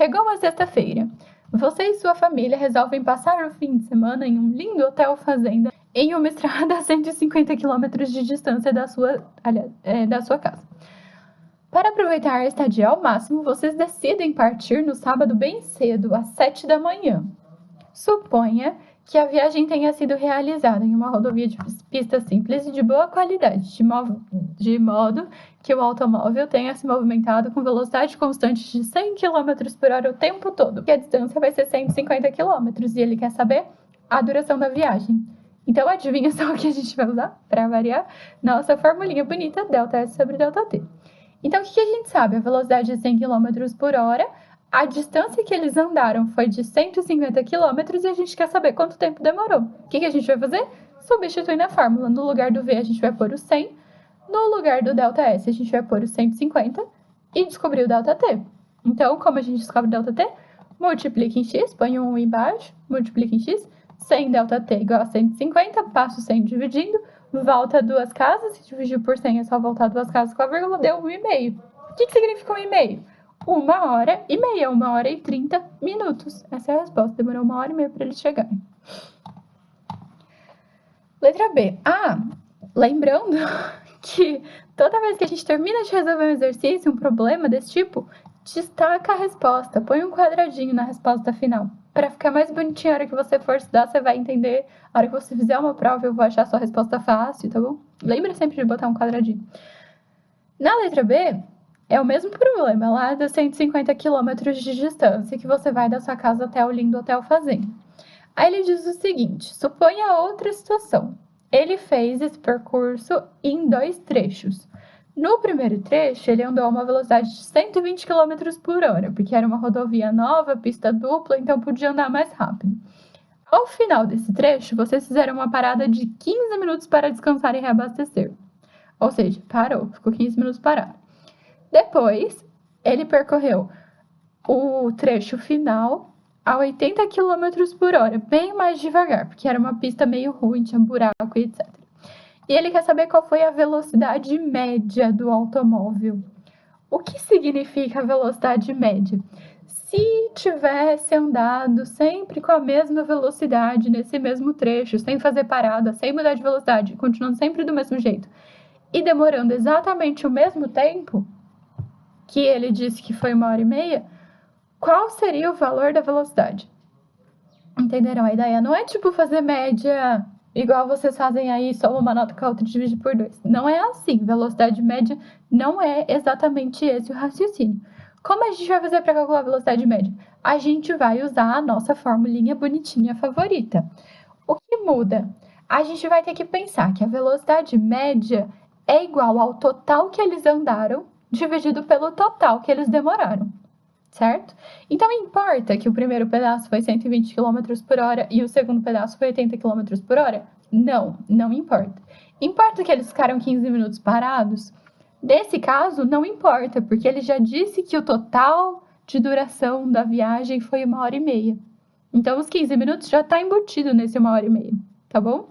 Chegou uma sexta-feira. Você e sua família resolvem passar o fim de semana em um lindo hotel fazenda em uma estrada a 150 km de distância da sua casa. Para aproveitar a estadia ao máximo, vocês decidem partir no sábado bem cedo, às 7 da manhã. Suponha que a viagem tenha sido realizada em uma rodovia de pista simples e de boa qualidade, de modo que o automóvel tenha se movimentado com velocidade constante de 100 km por hora o tempo todo, que a distância vai ser 150 km, e ele quer saber a duração da viagem. Então, adivinha só o que a gente vai usar para variar? Nossa formulinha bonita, ΔS sobre ΔT. Então, o que a gente sabe? A velocidade é 100 km por hora, a distância que eles andaram foi de 150 km e a gente quer saber quanto tempo demorou. O que a gente vai fazer? Substituir na fórmula. No lugar do V, a gente vai pôr o 100. No lugar do ΔS, a gente vai pôr o 150 e descobrir o ΔT. Então, como a gente descobre o ΔT? Multiplica em x, põe um 1 embaixo, multiplica em x, 100 ΔT igual a 150, passa o 100 dividindo, volta duas casas, se dividir por 100 é só voltar duas casas com a vírgula, deu 1,5. O que significa 1,5? 1h30, 1h30. Essa é a resposta. Demorou 1h30 para eles chegarem. Letra B. Lembrando que toda vez que a gente termina de resolver um exercício, um problema desse tipo, destaca a resposta. Põe um quadradinho na resposta final. Para ficar mais bonitinho, a hora que você for estudar, você vai entender. A hora que você fizer uma prova, eu vou achar a sua resposta fácil, tá bom? Lembra sempre de botar um quadradinho. Na letra B, é o mesmo problema, lá dos 150 km de distância que você vai da sua casa até o lindo hotel fazenda. Aí ele diz o seguinte, suponha outra situação. Ele fez esse percurso em 2 trechos. No primeiro trecho, ele andou a uma velocidade de 120 km por hora, porque era uma rodovia nova, pista dupla, então podia andar mais rápido. Ao final desse trecho, vocês fizeram uma parada de 15 minutos para descansar e reabastecer. Ou seja, parou, ficou 15 minutos parado. Depois, ele percorreu o trecho final a 80 km por hora, bem mais devagar, porque era uma pista meio ruim, tinha buraco e etc. E ele quer saber qual foi a velocidade média do automóvel. O que significa a velocidade média? Se tivesse andado sempre com a mesma velocidade nesse mesmo trecho, sem fazer parada, sem mudar de velocidade, continuando sempre do mesmo jeito, e demorando exatamente o mesmo tempo, que ele disse que foi 1h30, qual seria o valor da velocidade? Entenderam a ideia? Não é tipo fazer média igual vocês fazem aí, soma uma nota com a outra e divide por 2. Não é assim. Velocidade média não é exatamente esse o raciocínio. Como a gente vai fazer para calcular a velocidade média? A gente vai usar a nossa formulinha bonitinha favorita. O que muda? A gente vai ter que pensar que a velocidade média é igual ao total que eles andaram dividido pelo total que eles demoraram, certo? Então, importa que o primeiro pedaço foi 120 km por hora e o segundo pedaço foi 80 km por hora? Não, não importa. Importa que eles ficaram 15 minutos parados? Nesse caso, não importa, porque ele já disse que o total de duração da viagem foi 1h30. Então, os 15 minutos já está embutido nesse 1h30, tá bom?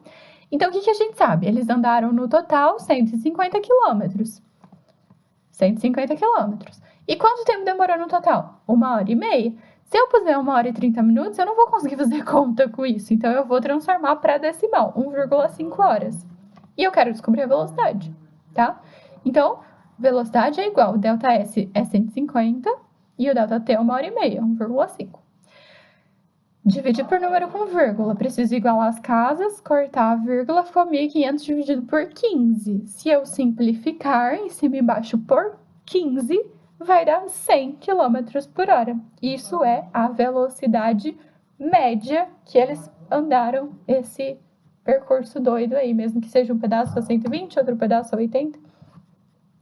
Então, o que a gente sabe? Eles andaram no total 150 km. 150 km. E quanto tempo demorou no total? 1h30. Se eu puser 1h30, eu não vou conseguir fazer conta com isso. Então, eu vou transformar para decimal, 1,5 horas. E eu quero descobrir a velocidade, tá? Então, velocidade é igual, o ΔS é 150 e o ΔT é 1h30, 1,5. Dividir por número com vírgula. Preciso igualar as casas, cortar a vírgula, ficou 1.500 dividido por 15. Se eu simplificar em cima e embaixo por 15, vai dar 100 km por hora. Isso é a velocidade média que eles andaram esse percurso doido aí, mesmo que seja um pedaço a 120, outro pedaço a 80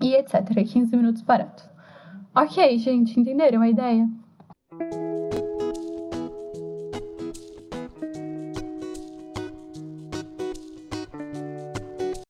e etc. 15 minutos parados. Ok, gente, entenderam a ideia?